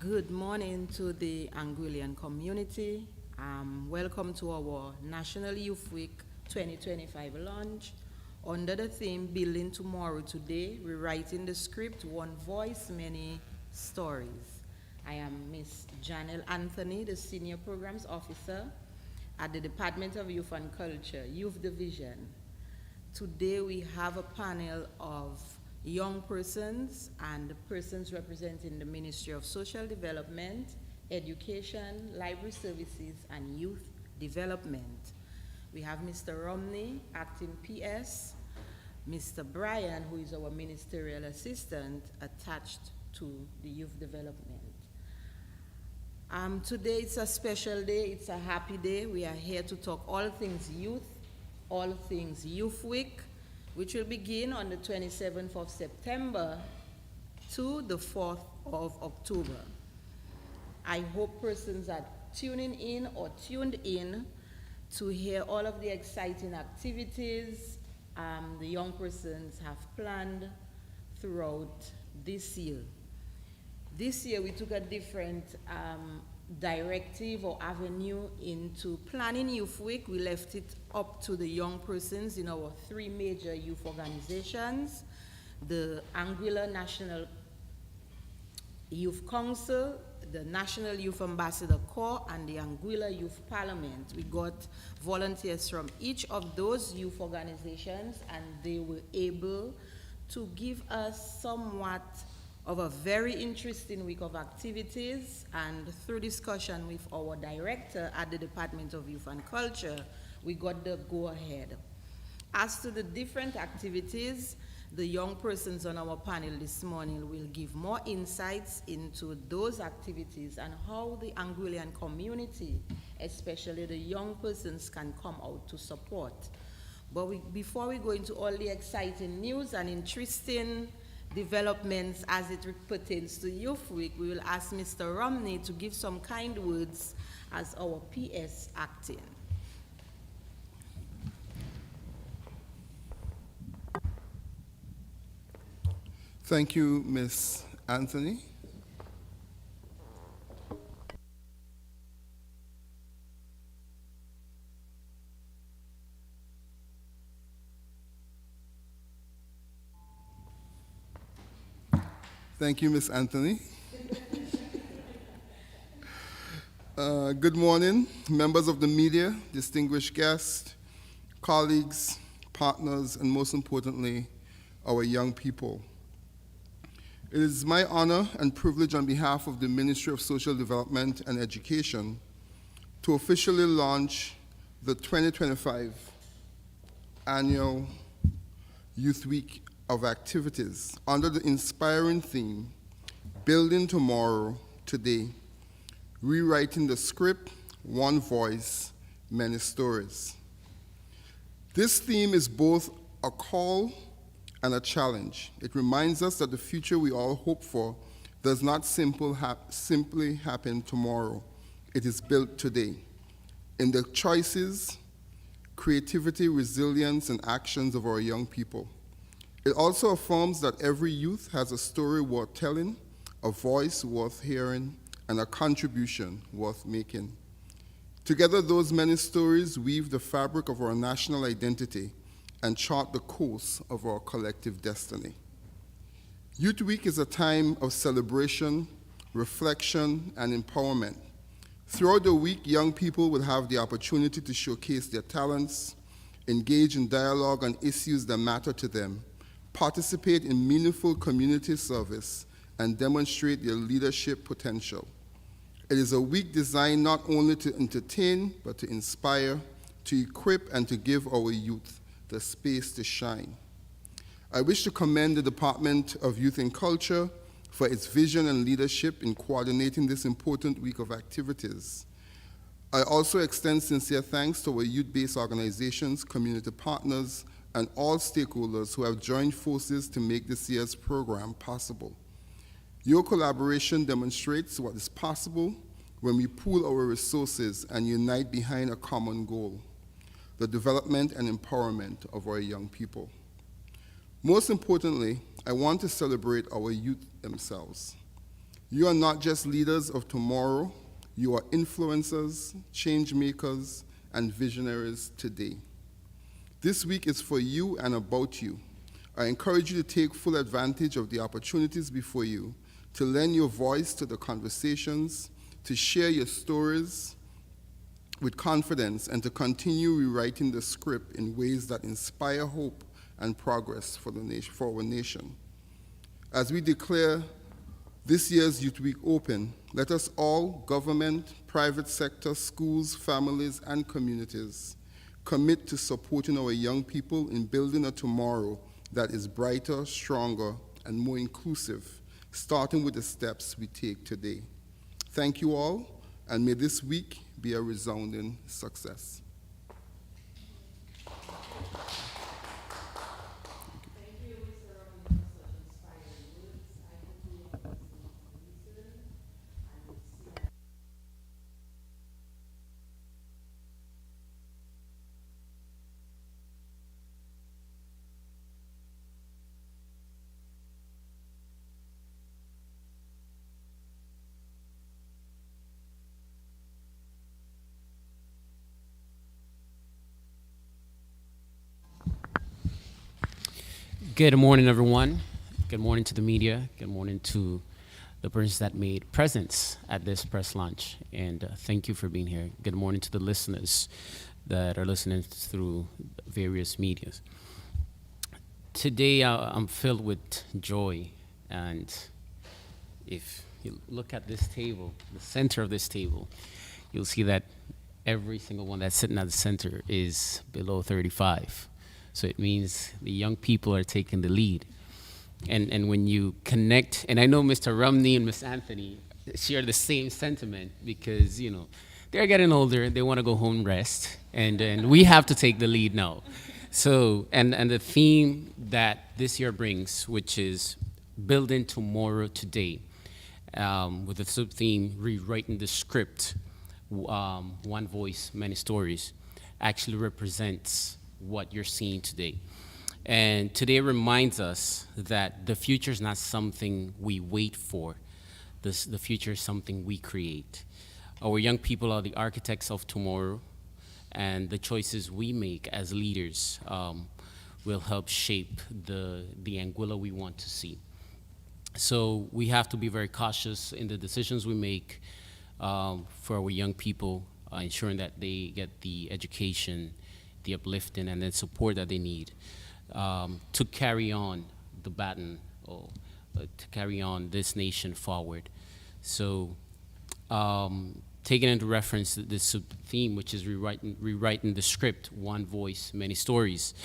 Good morning to the Anguillian community. Welcome to our National Youth Week 2025 launch. Under the theme, Building Tomorrow Today, rewriting the script, one voice, many stories. I am Miss Janelle Anthony, the Senior Programs Officer at the Department of Youth and Culture, Youth Division. Today we have a panel of young persons and persons representing the Ministry of Social Development, Education, Library Services, and Youth Development. We have Mr. Romney, acting PS, Mr. Brian, who is our ministerial assistant attached to the Youth Development. Today it's a special day, it's a happy day. We are here to talk all things youth, all things Youth Week, which will begin on the 27th of September to the 4th of October. I hope persons are tuning in or tuned in to hear all of the exciting activities the young persons have planned throughout this year. This year we took a different directive or avenue into planning Youth Week. We left it up to the young persons in our three major youth organizations, the Anguilla National Youth Council, the National Youth Ambassador Corps, and the Anguilla Youth Parliament. We got volunteers from each of those youth organizations, and they were able to give us somewhat of a very interesting week of activities, and through discussion with our director at the Department of Youth and Culture, we got the go-ahead. As to the different activities, the young persons on our panel this morning will give more insights into those activities and how the Anguillian community, especially the young persons, can come out to support. But before we go into all the exciting news and interesting developments as it pertains to Youth Week, we will ask Mr. Romney to give some kind words as our PS acting. Thank you, Ms. Anthony. Thank you, Ms. Anthony. Good morning, members of the media, distinguished guests, colleagues, partners, and most importantly, our young people. It is my honor and privilege on behalf of the Ministry of Social Development and Education to officially launch the 2025 Annual Youth Week of activities under the inspiring theme, Building Tomorrow Today, rewriting the script, one voice, many stories. This theme is both a call and a challenge. It reminds us that the future we all hope for does not simply happen tomorrow. It is built today in the choices, creativity, resilience, and actions of our young people. It also affirms that every youth has a story worth telling, a voice worth hearing, and a contribution worth making. Together, those many stories weave the fabric of our national identity and chart the course of our collective destiny. Youth Week is a time of celebration, reflection, and empowerment. Throughout the week, young people will have the opportunity to showcase their talents, engage in dialogue on issues that matter to them, participate in meaningful community service, and demonstrate their leadership potential. It is a week designed not only to entertain, but to inspire, to equip, and to give our youth the space to shine. I wish to commend the Department of Youth and Culture for its vision and leadership in coordinating this important week of activities. I also extend sincere thanks to our youth-based organizations, community partners, and all stakeholders who have joined forces to make this year's program possible. Your collaboration demonstrates what is possible when we pool our resources and unite behind a common goal, the development and empowerment of our young people. Most importantly, I want to celebrate our youth themselves. You are not just leaders of tomorrow, you are influencers, change makers, and visionaries today. This week is for you and about you. I encourage you to take full advantage of the opportunities before you, to lend your voice to the conversations, to share your stories with confidence, and to continue rewriting the script in ways that inspire hope and progress for our nation. As we declare this year's Youth Week open, let us all, government, private sector, schools, families, and communities, commit to supporting our young people in building a tomorrow that is brighter, stronger, and more inclusive, starting with the steps we take today. Thank you all, and may this week be a resounding success. Good morning, everyone. Good morning to the media. Good morning to the persons that made presence at this press launch. And thank you for being here. Good morning to the listeners that are listening through various medias. Today, I'm filled with joy. And if you look at this table, the center of this table, you'll see that every single one that's sitting at the center is below 35. So it means the young people are taking the lead. And when you connect, and I know Mr. Romney and Miss Anthony share the same sentiment because, you know, they're getting older, they want to go home and rest, and we have to take the lead now. So, and the theme that this year brings, which is building tomorrow today, with the sub-theme, rewriting the script, one voice, many stories, actually represents what you're seeing today. And today reminds us that the future is not something we wait for. The future is something we create. Our young people are the architects of tomorrow, and the choices we make as leaders will help shape the Anguilla we want to see. So we have to be very cautious in the decisions we make for our young people, ensuring that they get the education, the uplifting, and the support that they need to carry on the baton, or to carry on this nation forward. So taking into reference this theme, which is rewriting the script, one voice, many stories,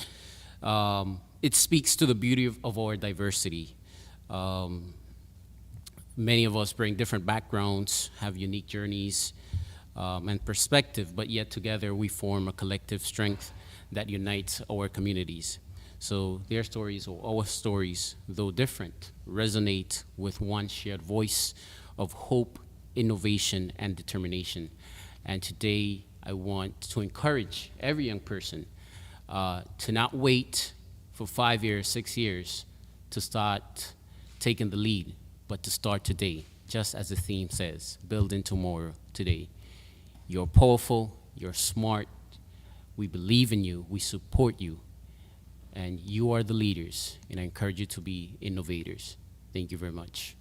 it speaks to the beauty of our diversity. Many of us bring different backgrounds, have unique journeys, and perspective, but yet together we form a collective strength that unites our communities. So their stories, or our stories, though different, resonate with one shared voice of hope, innovation, and determination. And today I want to encourage every young person to not wait for 5 years, 6 years to start taking the lead, but to start today, just as the theme says, building tomorrow today. You're powerful, you're smart, we believe in you, we support you, and you are the leaders, and I encourage you to be innovators. Thank you very much.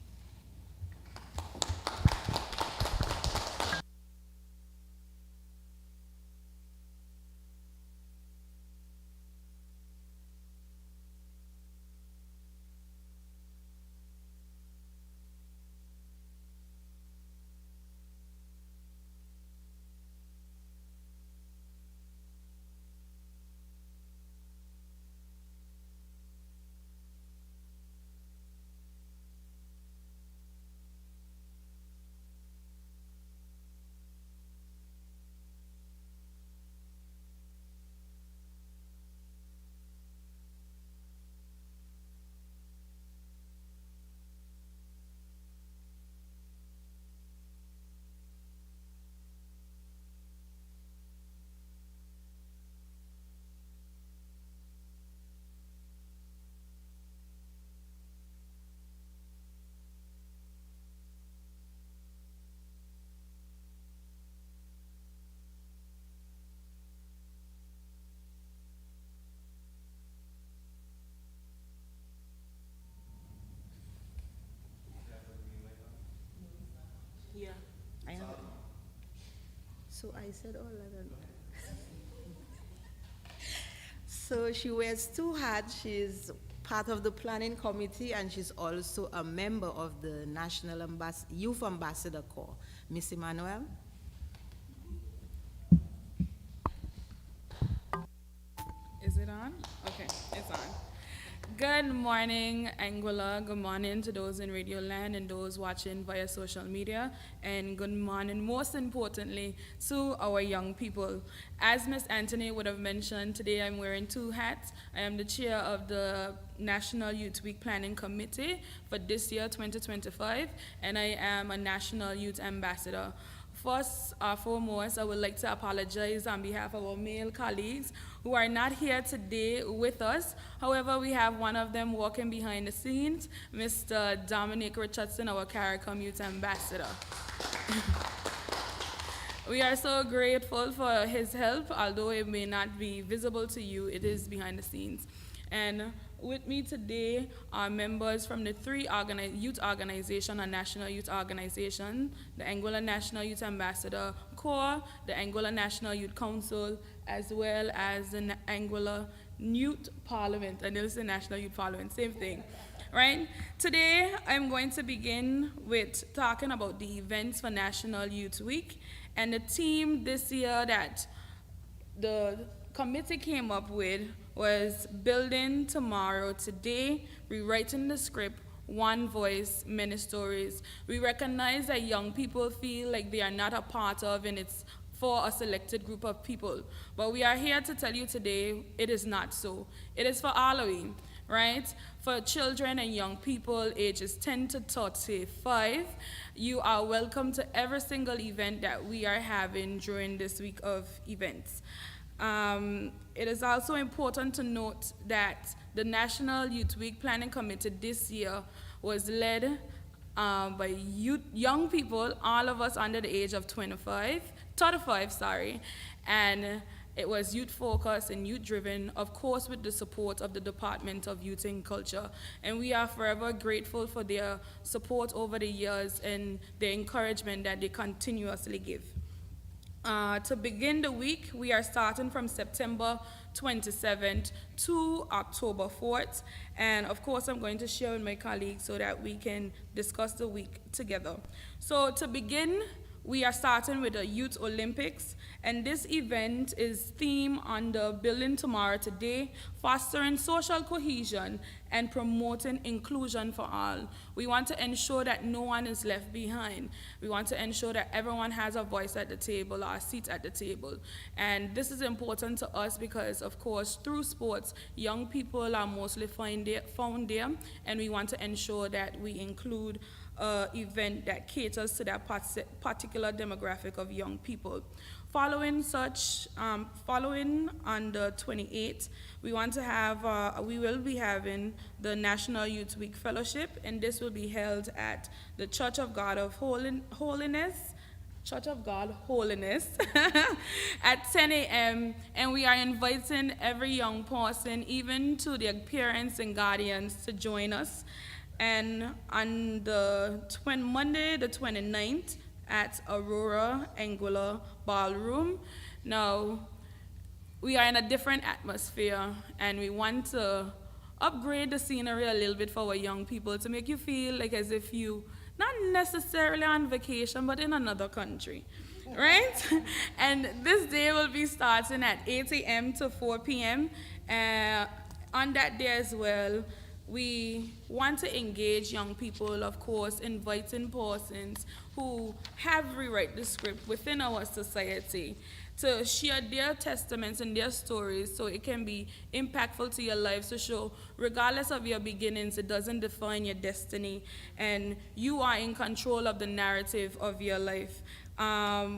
So I said all of them. So she wears two hats. She's part of the planning committee and she's also a member of the National Youth Ambassador Corps. Miss Emmanuel? Is it on? Okay, it's on. Good morning, Anguilla. Good morning to those in Radio Land and those watching via social media. And good morning, most importantly, to our young people. As Ms. Anthony would have mentioned, today I'm wearing two hats. I am the chair of the National Youth Week Planning Committee for this year, 2025, and I am a National Youth Ambassador. First and foremost, I would like to apologize on behalf of our male colleagues who are not here today with us. However, we have one of them walking behind the scenes, Mr. Dominic Richardson, our CARICOM Youth Ambassador. We are so grateful for his help, although it may not be visible to you, it is behind the scenes. And with me today are members from the three youth organizations and national youth organizations, the Anguilla National Youth Ambassador Corps, the Anguilla National Youth Council, as well as the Anguilla Youth Parliament, and this is the National Youth Parliament, same thing, right? Today, I'm going to begin with talking about the events for National Youth Week, and the theme this year that the committee came up with was building tomorrow today, rewriting the script, one voice, many stories. We recognize that young people feel like they are not a part of and it's for a selected group of people. But we are here to tell you today it is not so. It is for all of you, right? For children and young people ages 10 to 35, you are welcome to every single event that we are having during this week of events. It is also important to note that the National Youth Week Planning Committee this year was led by young people, all of us under the age of 35, and it was youth-focused and youth-driven, of course with the support of the Department of Youth and Culture. And we are forever grateful for their support over the years and the encouragement that they continuously give. To begin the week, we are starting from September 27th to October 4th. And of course, I'm going to share with my colleagues so that we can discuss the week together. So to begin, we are starting with the Youth Olympics. And this event is themed under Building Tomorrow Today, fostering social cohesion and promoting inclusion for all. We want to ensure that no one is left behind. We want to ensure that everyone has a voice at the table or a seat at the table. And this is important to us because, of course, through sports, young people are mostly found there, and we want to ensure that we include an event that caters to that particular demographic of young people. Following on the 28th, we will be having the National Youth Week Fellowship, and this will be held at the Church of God Holiness at 10 a.m. And we are inviting every young person, even to their parents and guardians, to join us. And on the Monday, the 29th, at Aurora Anguilla Ballroom. Now, we are in a different atmosphere, and we want to upgrade the scenery a little bit for our young people to make you feel like as if you, not necessarily on vacation, but in another country, right? And this day will be starting at 8 a.m. to 4 p.m. On that day as well, we want to engage young people, of course, inviting persons who have rewrite the script within our society to share their testaments and their stories so it can be impactful to your lives, to show regardless of your beginnings, it doesn't define your destiny, and you are in control of the narrative of your life.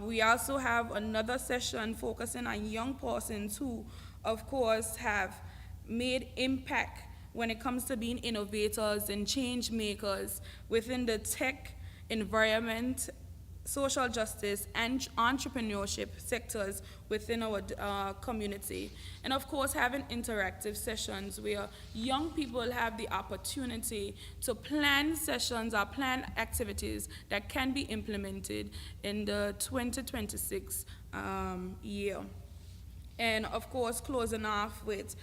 We also have another session focusing on young persons who, of course, have made impact when it comes to being innovators and change makers within the tech, environment, social justice, and entrepreneurship sectors within our community. And of course, having interactive sessions where young people have the opportunity to plan sessions or plan activities that can be implemented in the 2026 year. And of course, closing off with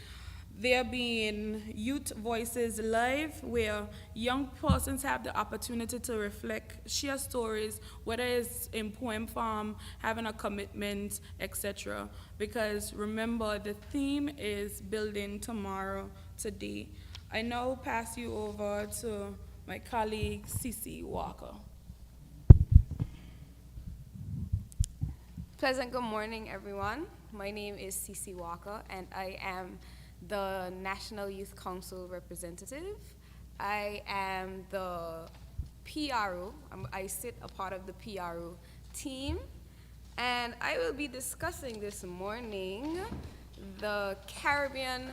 there being Youth Voices Live, where young persons have the opportunity to reflect, share stories, whether it's in poem form, having a commitment, etc. Because remember, the theme is building tomorrow, today. I now pass you over to my colleague, Cece Walker. Pleasant good morning, everyone. My name is Cece Walker, and I am the National Youth Council representative. I am the PRO. I sit a part of the PRO team, and I will be discussing this morning the Caribbean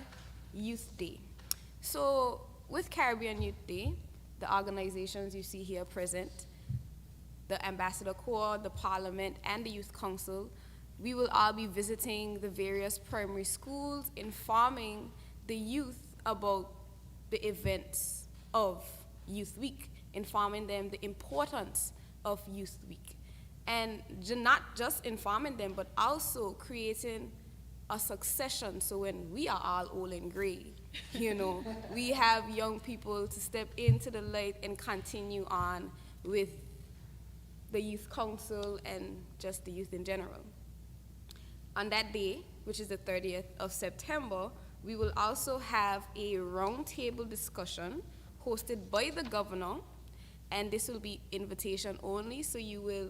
Youth Day. So with Caribbean Youth Day, the organizations you see here present, the Ambassador Corps, the Parliament, and the Youth Council, we will all be visiting the various primary schools, informing the youth about the events of Youth Week, informing them the importance of Youth Week. And not just informing them, but also creating a succession, so when we are all old and gray, we have young people to step into the light and continue on with the Youth Council and just the youth in general. On that day, which is the 30th of September, we will also have a roundtable discussion hosted by the governor, and this will be invitation only, so you will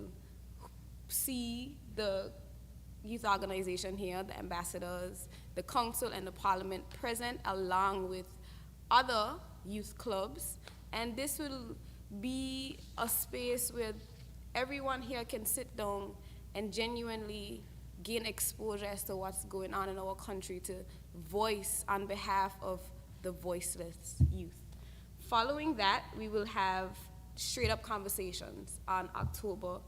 see the youth organization here, the ambassadors, the council, and the parliament present, along with other youth clubs, and this will be a space where everyone here can sit down and genuinely gain exposure as to what's going on in our country, to voice on behalf of the voiceless youth. Following that, we will have straight up conversations on October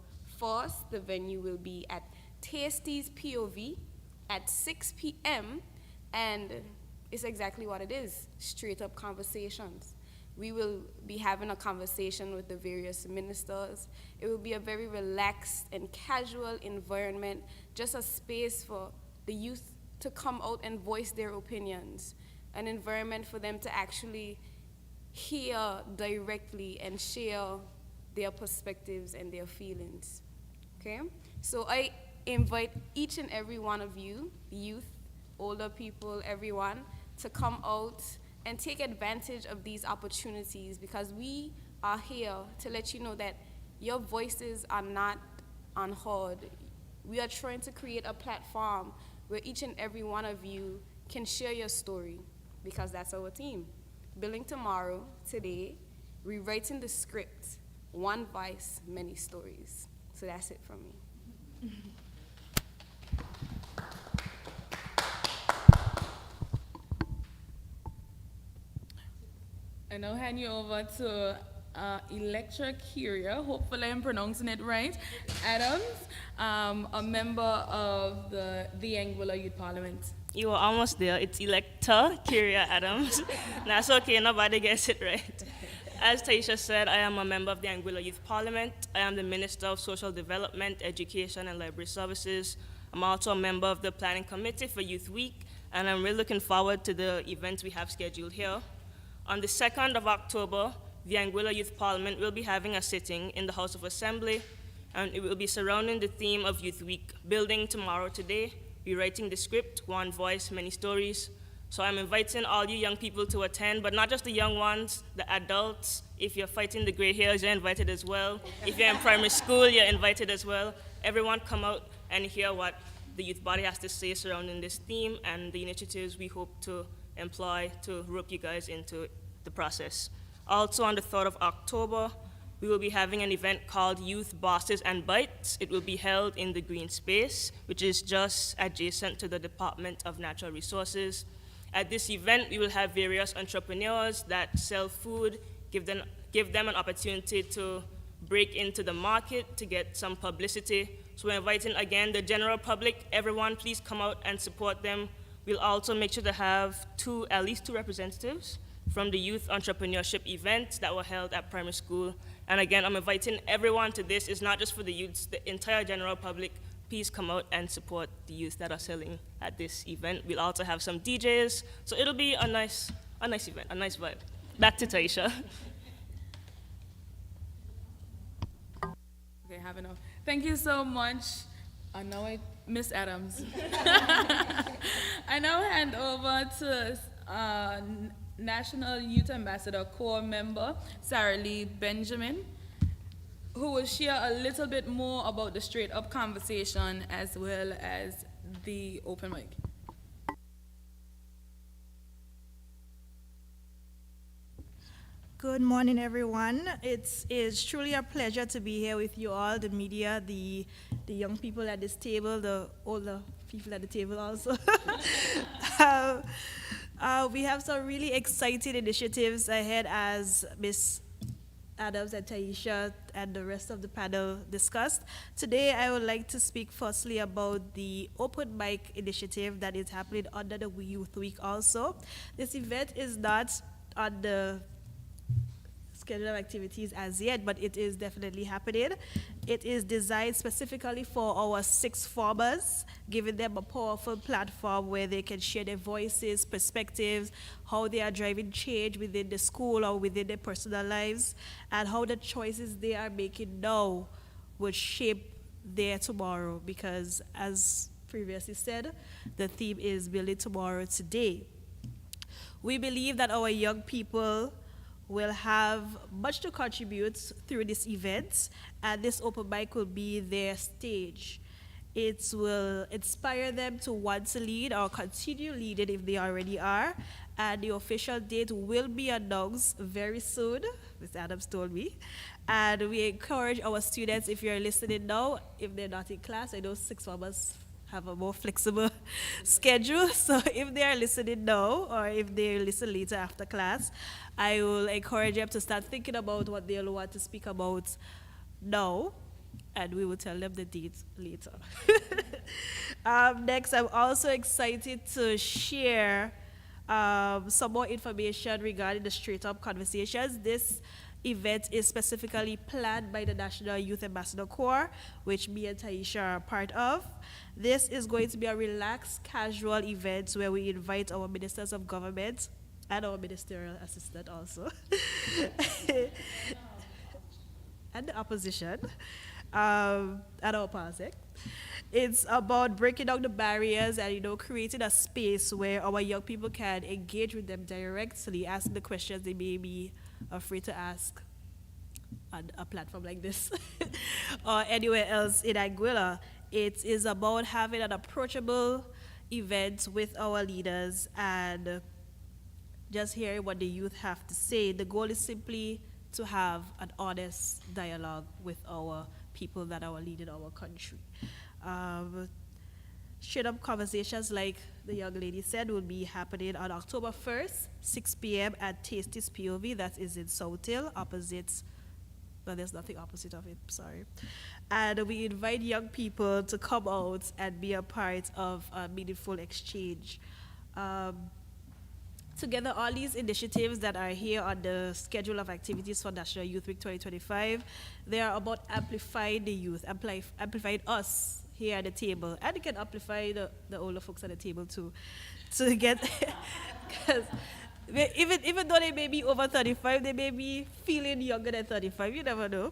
1st. The venue will be at Tasty's POV at 6 p.m. and it's exactly what it is, straight up conversations. We will be having a conversation with the various ministers. It will be a very relaxed and casual environment, just a space for the youth to come out and voice their opinions, an environment for them to actually hear directly and share their perspectives and their feelings, okay? So I invite each and every one of you, youth, older people, everyone, to come out and take advantage of these opportunities, because we are here to let you know that your voices are not unheard. We are trying to create a platform where each and every one of you can share your story, because that's our team. Building tomorrow, today, rewriting the script, one voice, many stories. So that's it from me. I now hand you over to Electra Curia, hopefully I'm pronouncing it right, Adams, a member of the Anguilla Youth Parliament. You were almost there. It's Electa Kyria Adams. That's okay, nobody gets it right. As Taisha said, I am a member of the Anguilla Youth Parliament. I am the Minister of Social Development, Education, and Library Services. I'm also a member of the Planning Committee for Youth Week, and I'm really looking forward to the events we have scheduled here. On the 2nd of October, the Anguilla Youth Parliament will be having a sitting in the House of Assembly, and it will be surrounding the theme of Youth Week, Building Tomorrow Today, rewriting the script, one voice, many stories. So I'm inviting all you young people to attend, but not just the young ones, the adults. If you're fighting the gray hairs, you're invited as well. If you're in primary school, you're invited as well. Everyone come out and hear what the youth body has to say surrounding this theme and the initiatives we hope to employ to rope you guys into the process. Also on the 3rd of October, we will be having an event called Youth Bosses and Bites. It will be held in the green space, which is just adjacent to the Department of Natural Resources. At this event, we will have various entrepreneurs that sell food, give them an opportunity to break into the market to get some publicity. So we're inviting, again, the general public, everyone, please come out and support them. We'll also make sure to have at least two representatives from the youth entrepreneurship events that were held at primary school. And again, I'm inviting everyone to this. It's not just for the youths, the entire general public. please come out and support the youth that are selling at this event. We'll also have some DJs, so it'll be a nice event, a nice vibe. Back to Taisha. Okay, have enough. Thank you so much. Miss Adams. I now hand over to National Youth Ambassador Corps member Sarah Lee Benjamin, who will share a little bit more about the straight up conversation as well as the open mic. Good morning, everyone. It is truly a pleasure to be here with you all, the media, the young people at this table, the older people at the table also. We have some really exciting initiatives ahead, as Ms. Adams and Taisha and the rest of the panel discussed. Today, I would like to speak firstly about the open mic initiative that is happening under the Youth Week also. This event is not on the schedule of activities as yet, but it is definitely happening. It is designed specifically for our sixth formers, giving them a powerful platform where they can share their voices, perspectives, how they are driving change within the school or within their personal lives, and how the choices they are making now would shape their tomorrow. Because as previously said, the theme is building tomorrow today. We believe that our young people will have much to contribute through this event, and this open mic will be their stage. It will inspire them to want to lead or continue leading if they already are, and the official date will be announced very soon, Ms. Adams told me. And we encourage our students, if you're listening now, if they're not in class, I know six formers have a more flexible schedule, so if they are listening now or if they listen later after class, I will encourage them to start thinking about what they'll want to speak about now, and we will tell them the date later. Next, I'm also excited to share some more information regarding the Straight Up Conversations. This event is specifically planned by the National Youth Ambassador Corps, which me and Taisha are part of. This is going to be a relaxed, casual event where we invite our ministers of government and our ministerial assistant also, and the opposition, and our PASEC. It's about breaking down the barriers and, creating a space where our young people can engage with them directly, ask the questions they may be afraid to ask on a platform like this or anywhere else in Anguilla. It is about having an approachable event with our leaders and just hearing what the youth have to say. The goal is simply to have an honest dialogue with our people that are leading our country. Straight up conversations, like the young lady said, will be happening on October 1st, 6 p.m. at Tasty's POV, that is in South Hill, opposite, well, there's nothing opposite of it, sorry. And we invite young people to come out and be a part of a meaningful exchange. Together, all these initiatives that are here on the schedule of activities for National Youth Week 2025, they are about amplifying the youth, amplifying us here at the table, and it can amplify the older folks at the table too, to get, because even though they may be over 35, they may be feeling younger than 35, you never know.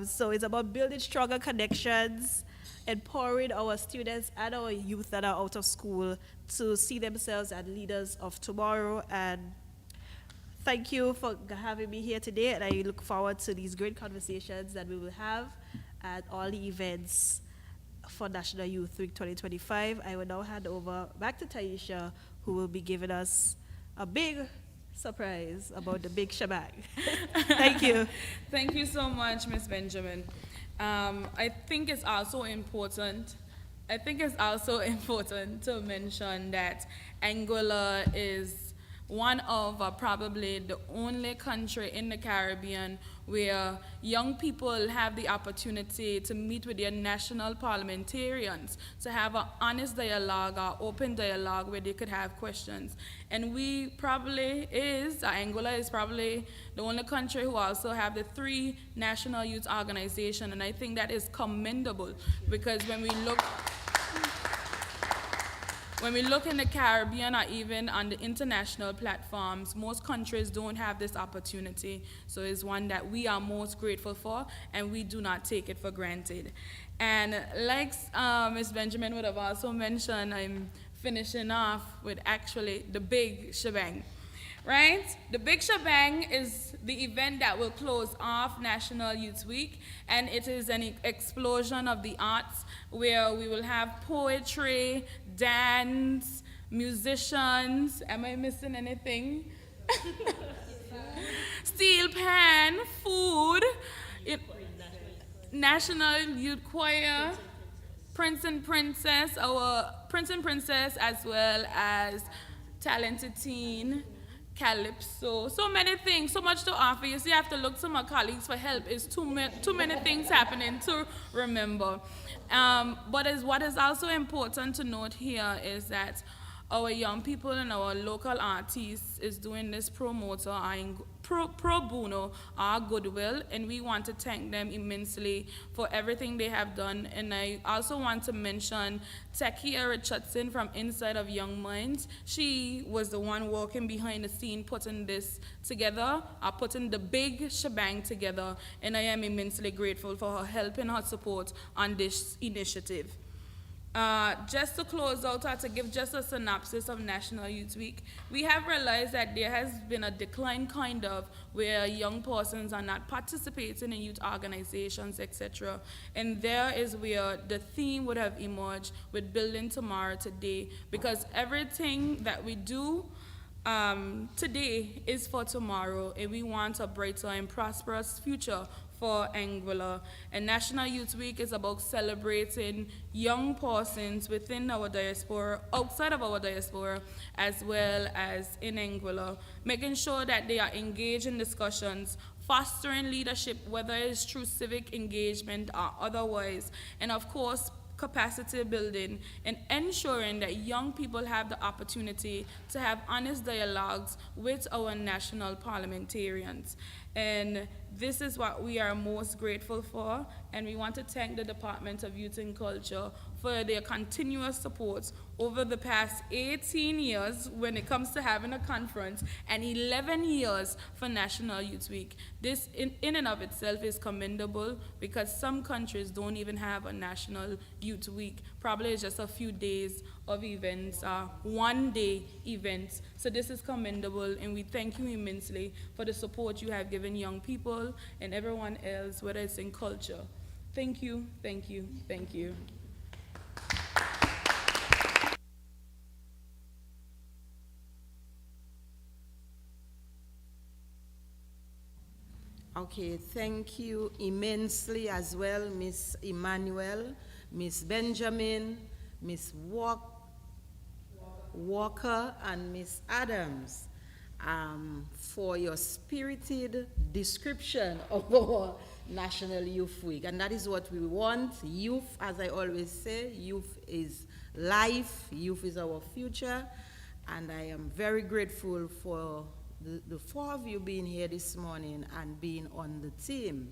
So it's about building stronger connections, empowering our students and our youth that are out of school to see themselves as leaders of tomorrow. And thank you for having me here today, and I look forward to these great conversations that we will have at all the events for National Youth Week 2025. I will now hand over back to Taisha, who will be giving us a big surprise about the big shebang. Thank you. Thank you so much, Ms. Benjamin. I think it's also important to mention that Anguilla is one of probably the only country in the Caribbean where young people have the opportunity to meet with their national parliamentarians, to have an honest dialogue or open dialogue where they could have questions. And Anguilla is probably the only country who also have the 3 national youth organizations, and I think that is commendable, because when we look in the Caribbean or even on the international platforms, most countries don't have this opportunity. So it's one that we are most grateful for, and we do not take it for granted. And like Ms. Benjamin would have also mentioned, I'm finishing off with actually the big shebang. Right? The Big Shebang is the event that will close off National Youth Week, and it is an explosion of the arts where we will have poetry, dance, musicians. Am I missing anything? Steel pan, food, National Youth Choir, Prince and Princess, as well as Talented Teen, Calypso, so many things, so much to offer. You see, I have to look to my colleagues for help. It's too many things happening to remember. But what is also important to note here is that our young people and our local artists is doing this pro bono, our goodwill, and we want to thank them immensely for everything they have done. And I also want to mention Takia Richardson from Inside of Young Minds. She was the one working behind the scene, putting this together, putting the big shebang together, and I am immensely grateful for her help and her support on this initiative. Just to close out, or to give just a synopsis of National Youth Week, we have realized that there has been a decline where young persons are not participating in youth organizations, etc. And there is where the theme would have emerged with Building Tomorrow Today, because everything that we do today is for tomorrow, and we want a brighter and prosperous future for Anguilla. And National Youth Week is about celebrating young persons within our diaspora, outside of our diaspora, as well as in Anguilla, making sure that they are engaged in discussions, fostering leadership, whether it's through civic engagement or otherwise, and of course, capacity building, and ensuring that young people have the opportunity to have honest dialogues with our national parliamentarians. And this is what we are most grateful for, and we want to thank the Department of Youth and Culture for their continuous support over the past 18 years when it comes to having a conference, and 11 years for National Youth Week. This in and of itself is commendable, because some countries don't even have a National Youth Week. Probably it's just a few days of events, one-day events. So this is commendable, and we thank you immensely for the support you have given young people and everyone else, whether it's in culture. Thank you, thank you, thank you. Okay, thank you immensely as well, Miss Emmanuel, Miss Benjamin, Miss Walker, and Miss Adams, for your spirited description of our National Youth Week. And that is what we want. Youth, as I always say, youth is life, youth is our future, and I am very grateful for the 4 of you being here this morning and being on the team.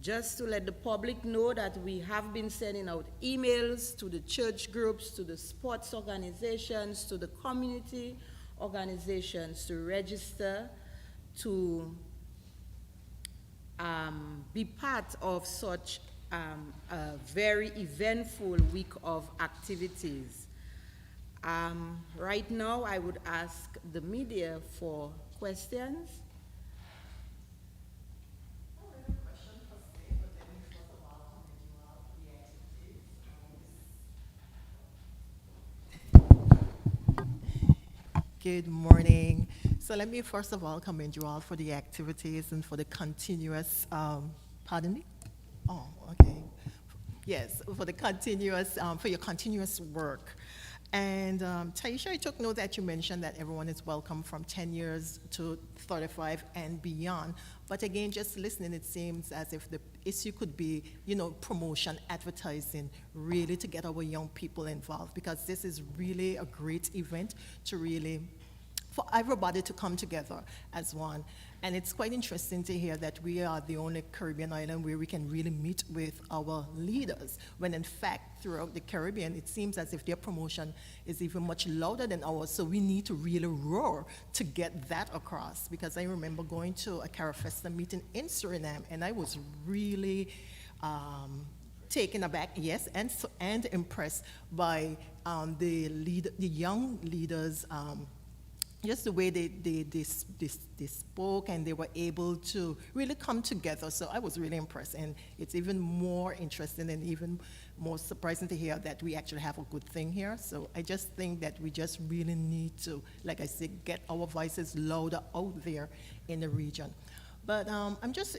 Just to let the public know that we have been sending out emails to the church groups, to the sports organizations, to the community organizations to register to be part of such a very eventful week of activities. Right now, I would ask the media for questions. Good morning. So let me first of all commend you all for the activities and for the continuous, pardon me? Oh, okay. Yes, for the continuous, for your continuous work. And Taisha, I took note that you mentioned that everyone is welcome from 10 years to 35 and beyond. But again, just listening, it seems as if the issue could be, promotion, advertising, really to get our young people involved, because this is really a great event to really, for everybody to come together as one. And it's quite interesting to hear that we are the only Caribbean island where we can really meet with our leaders, when in fact, throughout the Caribbean, it seems as if their promotion is even much louder than ours, so we need to really roar to get that across. Because I remember going to a Carafesta meeting in Suriname, and I was really taken aback, yes, and impressed by the young leaders, just the way they spoke, and they were able to really come together. So I was really impressed, and it's even more interesting and even more surprising to hear that we actually have a good thing here. So I just think that we just really need to, like I said, get our voices louder out there in the region. But I'm just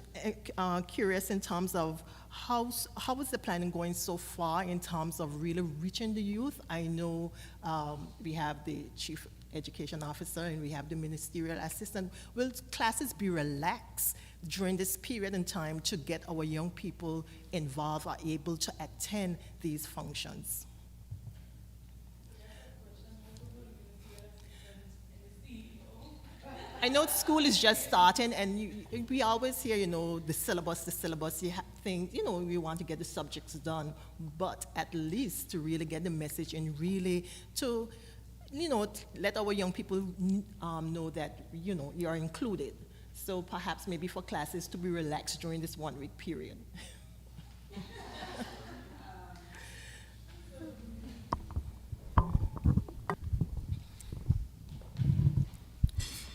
curious in terms of how is the planning going so far in terms of really reaching the youth? I know we have the chief education officer and we have the ministerial assistant. Will classes be relaxed during this period in time to get our young people involved or able to attend these functions? I know school is just starting, and we always hear, the syllabus, you think, we want to get the subjects done, but at least to really get the message and really to, let our young people know that, you are included. So perhaps maybe for classes to be relaxed during this 1 week period.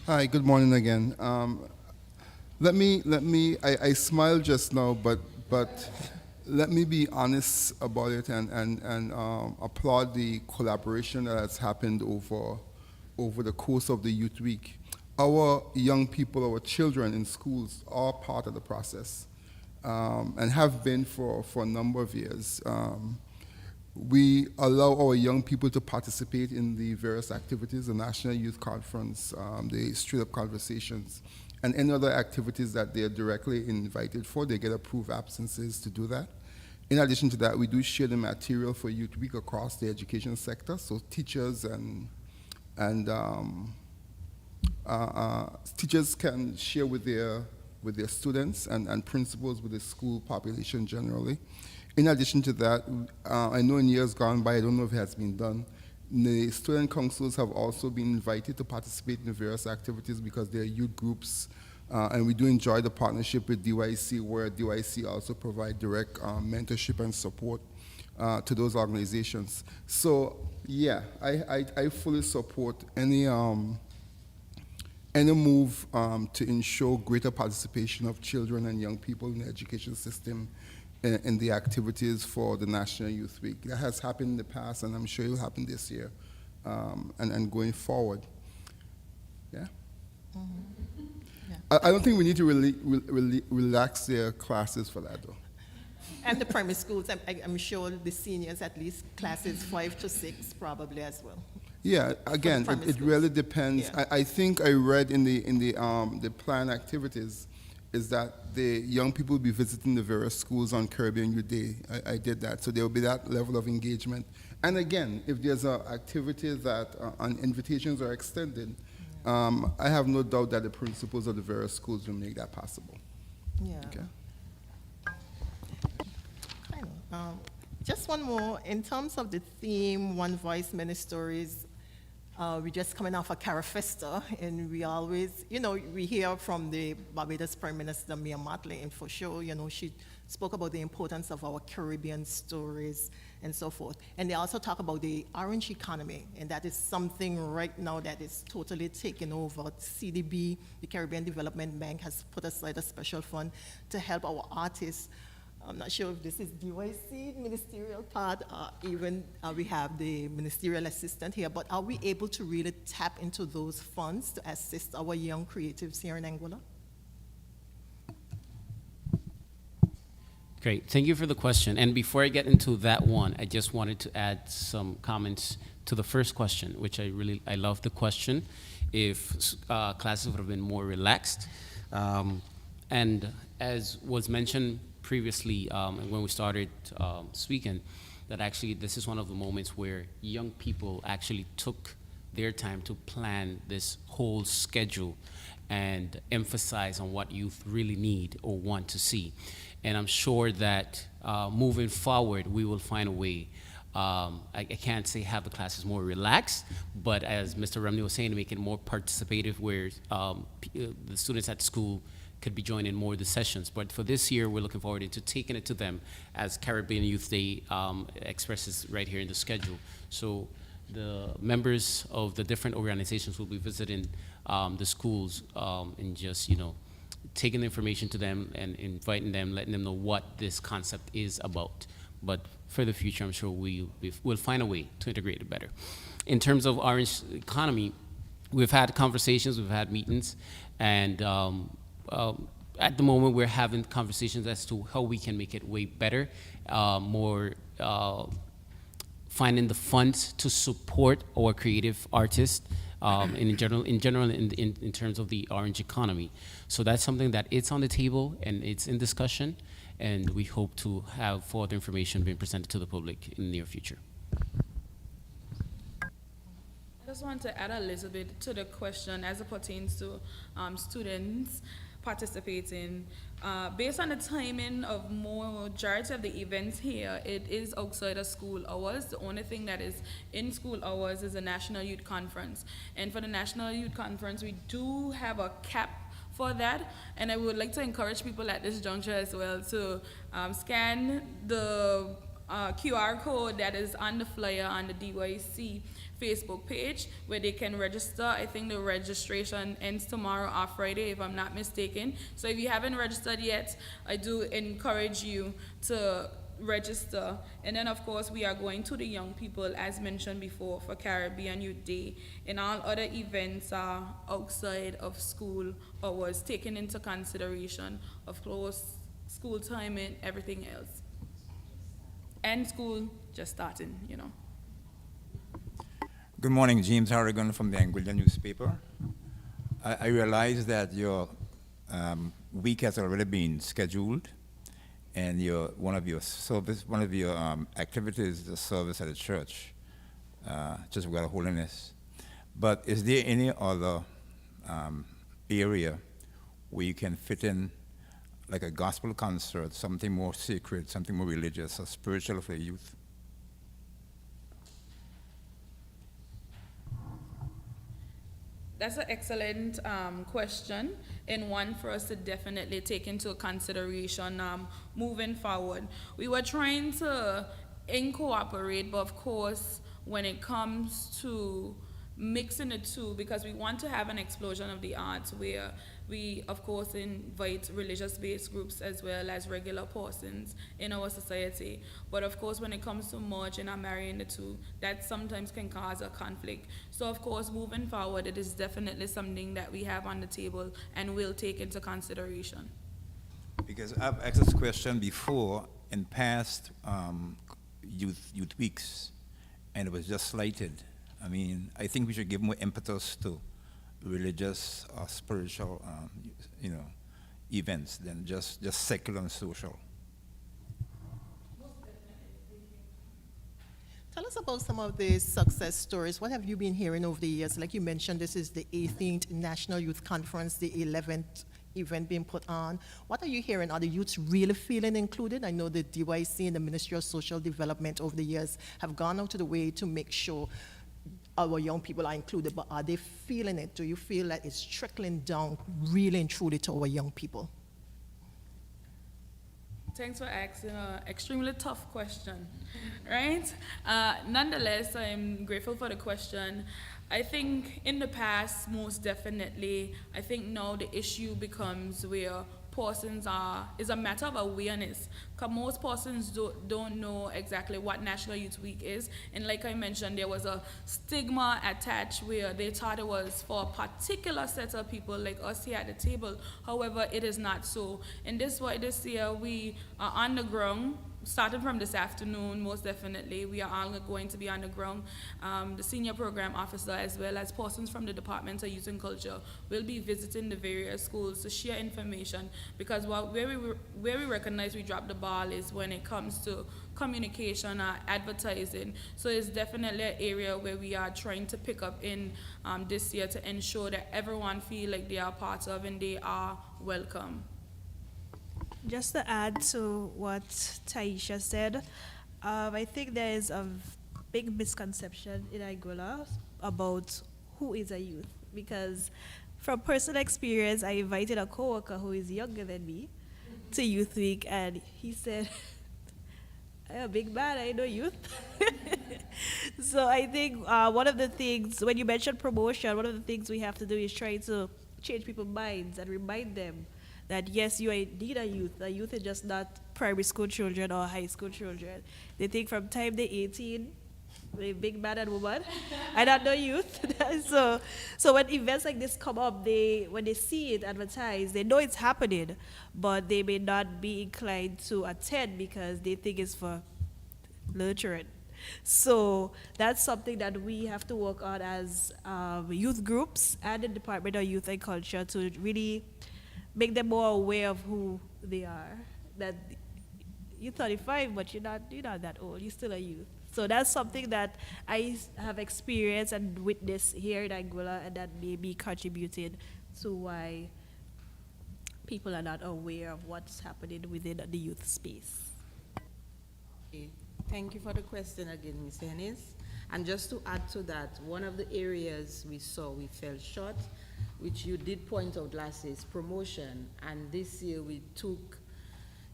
Hi, good morning again. I smiled just now, but let me be honest about it and applaud the collaboration that has happened over the course of the Youth Week. Our young people, our children in schools are part of the process and have been for a number of years. We allow our young people to participate in the various activities, the National Youth Conference, the Straight Up Conversations, and any other activities that they're directly invited for. They get approved absences to do that. In addition to that, we do share the material for Youth Week across the education sector, so teachers and teachers can share with their students and principals with the school population generally. In addition to that, I know in years gone by, I don't know if it has been done, the student councils have also been invited to participate in various activities because they're youth groups, and we do enjoy the partnership with DYC, where DYC also provide direct mentorship and support to those organizations. So yeah, I fully support any move to ensure greater participation of children and young people in the education system in the activities for the National Youth Week. That has happened in the past, and I'm sure it will happen this year and going forward. Yeah? Mm-hmm. Yeah. I don't think we need to really relax their classes for that, though. And the primary schools, I'm sure the seniors, at least classes 5 to 6 probably as well. Yeah, again, it really depends. Yeah. I think I read in the plan activities is that the young people will be visiting the various schools on Caribbean Youth Day. I did that, so there will be that level of engagement. And again, if there's an activity that invitations are extended, I have no doubt that the principals of the various schools will make that possible. Yeah. Okay. Kind of. Just one more. In terms of the theme, One Voice, Many Stories, we're just coming off a Carafesta, and we always, we hear from the Barbados Prime Minister, Mia Mottley, and for sure, she spoke about the importance of our Caribbean stories and so forth. And they also talk about the orange economy, and that is something right now that is totally taking over. CDB, the Caribbean Development Bank, has put aside a special fund to help our artists. I'm not sure if this is DYC ministerial part, even we have the ministerial assistant here, but are we able to really tap into those funds to assist our young creatives here in Anguilla? Great. Thank you for the question. And before I get into that one, I just wanted to add some comments to the first question, which I love the question. If classes would have been more relaxed. And as was mentioned previously when we started speaking, that actually this is one of the moments where young people actually took their time to plan this whole schedule and emphasize on what youth really need or want to see. And I'm sure that moving forward, we will find a way. I can't say have the classes more relaxed, but as Mr. Remney was saying, to make it more participative where the students at school could be joining more of the sessions. But for this year, we're looking forward to taking it to them as Caribbean Youth Day expresses right here in the schedule. So the members of the different organizations will be visiting the schools and just, taking the information to them and inviting them, letting them know what this concept is about. But for the future, I'm sure we'll find a way to integrate it better. In terms of Orange economy, we've had conversations, we've had meetings, and at the moment we're having conversations as to how we can make it way better, more finding the funds to support our creative artists in general in terms of the Orange economy. So that's something that it's on the table and it's in discussion, and we hope to have further information being presented to the public in the near future. I just want to add a little bit to the question as it pertains to students participating. Based on the timing of majority of the events here, it is outside of school hours. The only thing that is in school hours is the National Youth Conference. And for the National Youth Conference, we do have a cap for that, and I would like to encourage people at this juncture as well to scan the QR code that is on the flyer on the DYC Facebook page where they can register. I think the registration ends tomorrow or Friday if I'm not mistaken. So if you haven't registered yet, I do encourage you to register. And then of course we are going to the young people as mentioned before for Caribbean Youth Day, and all other events are outside of school hours, taken into consideration of close school time and everything else. And school just starting, Good morning, James Harrigan from the Anguilla newspaper. I realize that your week has already been scheduled, and one of your activities is the service at the church, just without holiness. But is there any other area where you can fit in like a gospel concert, something more sacred, something more religious or spiritual for the youth? That's an excellent question, and one for us to definitely take into consideration moving forward. We were trying to incorporate, but of course, when it comes to mixing the two, because we want to have an explosion of the arts where we, of course, invite religious-based groups as well as regular persons in our society. But of course, when it comes to merging and marrying the two, that sometimes can cause a conflict. So of course, moving forward, it is definitely something that we have on the table and will take into consideration. Because I've asked this question before in past youth weeks, and it was just slighted. I mean, I think we should give more impetus to religious or spiritual, events than just secular and social. Tell us about some of the success stories. What have you been hearing over the years? Like you mentioned, this is the 18th National Youth Conference, the 11th event being put on. What are you hearing? Are the youths really feeling included? I know the DYC and the Ministry of Social Development over the years have gone out of the way to make sure our young people are included, but are they feeling it? Do you feel that it's trickling down really and truly to our young people? Thanks for asking an extremely tough question, right? Nonetheless, I'm grateful for the question. I think in the past, most definitely, I think now the issue becomes where persons is a matter of awareness. Because most persons don't know exactly what National Youth Week is. And like I mentioned, there was a stigma attached where they thought it was for a particular set of people like us here at the table. However, it is not so. And this year, we are on the ground. Starting from this afternoon, most definitely, we are all going to be on the ground. The senior program officer, as well as persons from the Department of Youth and Culture, will be visiting the various schools to share information, because where we recognize we dropped the ball is when it comes to communication or advertising. So it's definitely an area where we are trying to pick up in this year to ensure that everyone feel like they are part of and they are welcome. Just to add to what Taisha said, I think there is a big misconception in Anguilla about who is a youth. Because from personal experience, I invited a coworker who is younger than me to Youth Week, and he said, "I'm a big man, I know youth." So I think one of the things, when you mention promotion, one of the things we have to do is try to change people's minds and remind them that yes, you are indeed a youth. A youth is just not primary school children or high school children. They think from time they're 18, they're big man and woman, and not no youth. so when events like this come up, when they see it advertised, they know it's happening, but they may not be inclined to attend because they think it's for nurturing. So that's something that we have to work on as youth groups and the Department of Youth and Culture to really make them more aware of who they are. That you're 35, but you're not that old. You're still a youth. So that's something that I have experienced and witnessed here in Anguilla, and that may be contributed to why people are not aware of what's happening within the youth space. Okay. Thank you for the question again, Ms. Hennis. And just to add to that, one of the areas we fell short, which you did point out last year, is promotion. And this year we took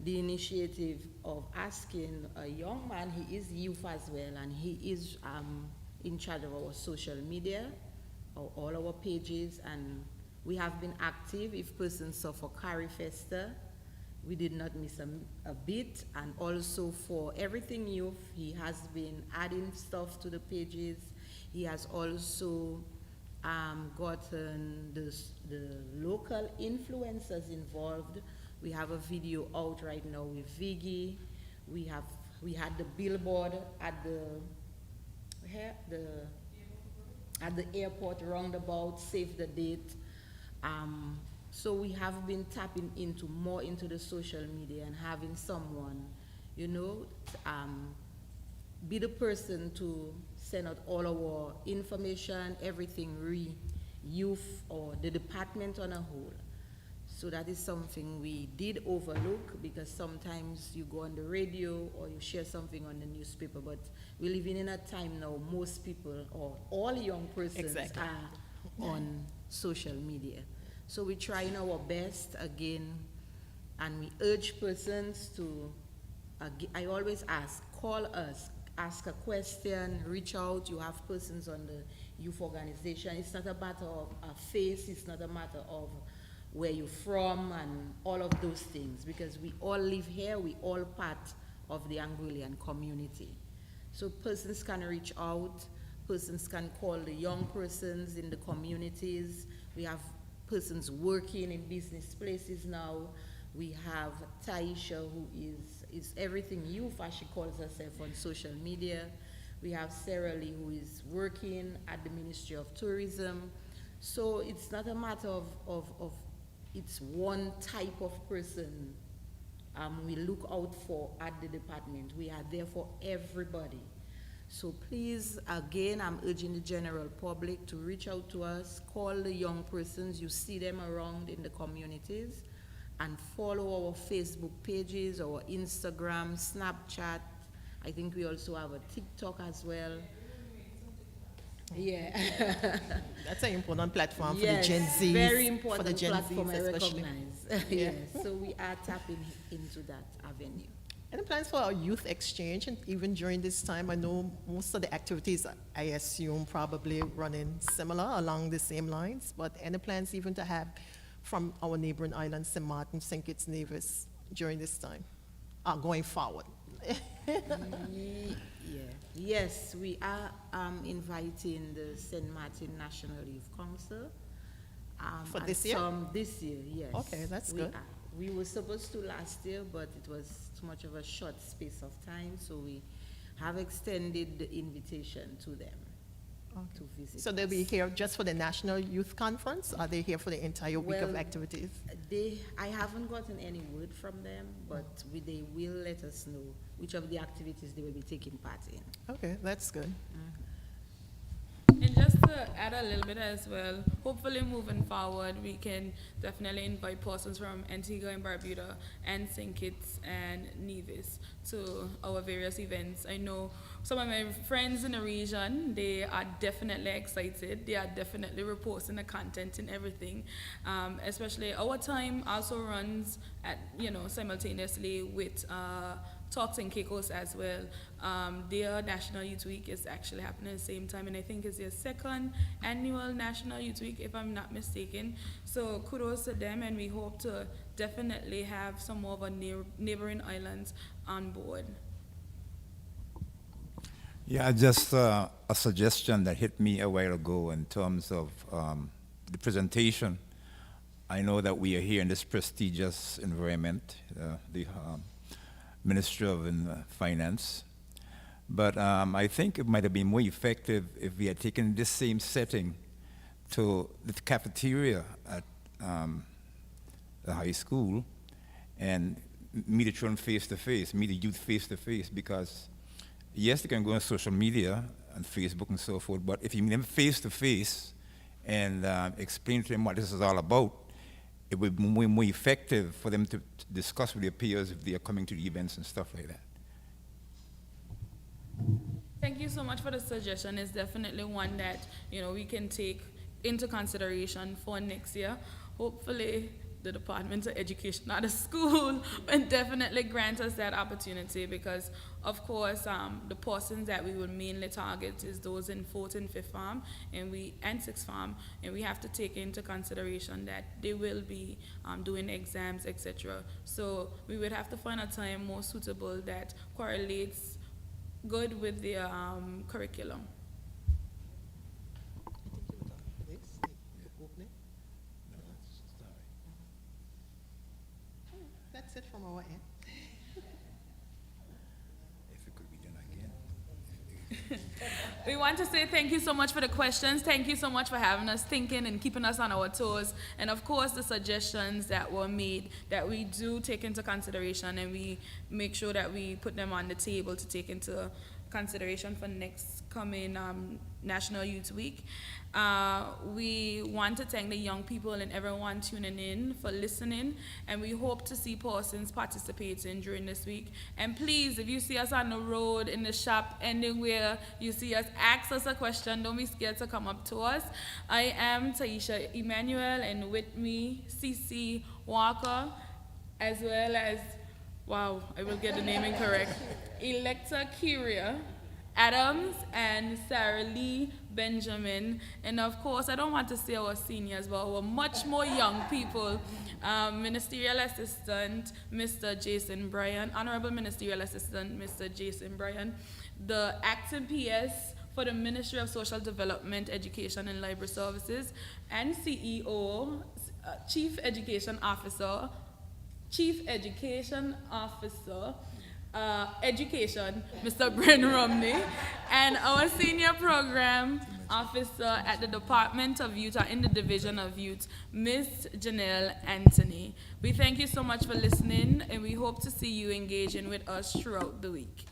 the initiative of asking a young man, he is youth as well, and he is in charge of our social media, all our pages, and we have been active. If persons suffer Carry Festa, we did not miss a bit. And also for Everything Youth, he has been adding stuff to the pages. He has also gotten the local influencers involved. We have a video out right now with Viggy. We had the billboard at the airport roundabout, save the date. So we have been tapping more into the social media and having someone, be the person to send out all our information, everything youth or the department on a whole. So that is something we did overlook, because sometimes you go on the radio or you share something on the newspaper, but we're living in a time now most people or all young persons are on social media. So we're trying our best again, and we urge persons to, I always ask, call us, ask a question, reach out. You have persons on the youth organization. It's not a matter of a face, it's not a matter of where you're from and all of those things, because we all live here, we all part of the Anguillian community. So persons can reach out, persons can call the young persons in the communities. We have persons working in business places now. We have Taisha, who is Everything Youth, as she calls herself on social media. We have Sarah Lee, who is working at the Ministry of Tourism. So it's not a matter of it's one type of person we look out for at the department. We are there for everybody. So please, again, I'm urging the general public to reach out to us, call the young persons, you see them around in the communities, and follow our Facebook pages, our Instagram, Snapchat. I think we also have a TikTok as well. Yeah. That's an important platform for Yes, the Gen Zs. very important for the Gen platform, Zs I especially. recognize. Yes, so we are tapping into that avenue. Any plans for our youth exchange? And even during this time, I know most of the activities, I assume, probably running similar along the same lines, but any plans even to have from our neighboring islands, St. Martin, St. Kitts, Nevis, during this time, going forward? Yeah. Yes, we are inviting the St. Martin National Youth Council. For and this year? This year, yes. Okay, that's we good. Are. We were supposed to last year, but it was too much of a short space of time, so we have extended the invitation to them to visit. So they'll be us. here just for the National Youth Conference? Or are they here for the entire week of Well, activities? I haven't gotten any word from them, but they will let us know which of the activities they will be taking part in. Okay, that's good. And just to add a little bit as well, hopefully moving forward, we can definitely invite persons from Antigua and Barbuda and St. Kitts and Nevis to our various events. I know some of my friends in the region, they are definitely excited. They are definitely reposting the content and everything. Especially our time also runs at, simultaneously with Talks and Caicos as well. Their National Youth Week is actually happening at the same time, and I think it's their second annual National Youth Week, if I'm not mistaken. So kudos to them, and we hope to definitely have some more of our neighboring islands on board. Yeah, just a suggestion that hit me a while ago in terms of the presentation. I know that we are here in this prestigious environment, the Ministry of Finance, but I think it might have been more effective if we had taken this same setting to the cafeteria at the high school and meet the children face to face, meet the youth face to face, because yes, they can go on social media and Facebook and so forth, but if you meet them face to face and explain to them what this is all about, it would be more effective for them to discuss with their peers if they are coming to the events and stuff like that. Thank you so much for the suggestion. It's definitely one that we can take into consideration for next year. Hopefully, the Department of Education at the school will definitely grant us that opportunity, because, of course, the persons that we will mainly target is those in 4th and 5th farm and 6th farm, and we have to take into consideration that they will be doing exams, etc. So we would have to find a time more suitable that correlates good with their curriculum. That's it from our end. If it could be done again. We want to say thank you so much for the questions. Thank you so much for having us thinking and keeping us on our toes. And of course, the suggestions that were made that we do take into consideration, and we make sure that we put them on the table to take into consideration for next coming National Youth Week. We want to thank the young people and everyone tuning in for listening, and we hope to see persons participating during this week. And please, if you see us on the road, in the shop, anywhere you see us, ask us a question. Don't be scared to come up to us. I am Taisha Emmanuel, and with me, CC Walker, as well as, wow, I will get the name incorrect, Electa Kyria Adams and Sarah Lee Benjamin. And of course, I don't want to say our seniors, but our much more young people, Ministerial Assistant, Mr. Jason Bryan, Honorable Ministerial Assistant, Mr. Jason Bryan, the acting PS for the Ministry of Social Development, Education and Library Services, and CEO, Chief Education Officer, Education, Mr. Bryn Romney, and our Senior Program Officer at the Department of Youth, or in the Division of Youth, Ms. Janelle Anthony. We thank you so much for listening, and we hope to see you engaging with us throughout the week.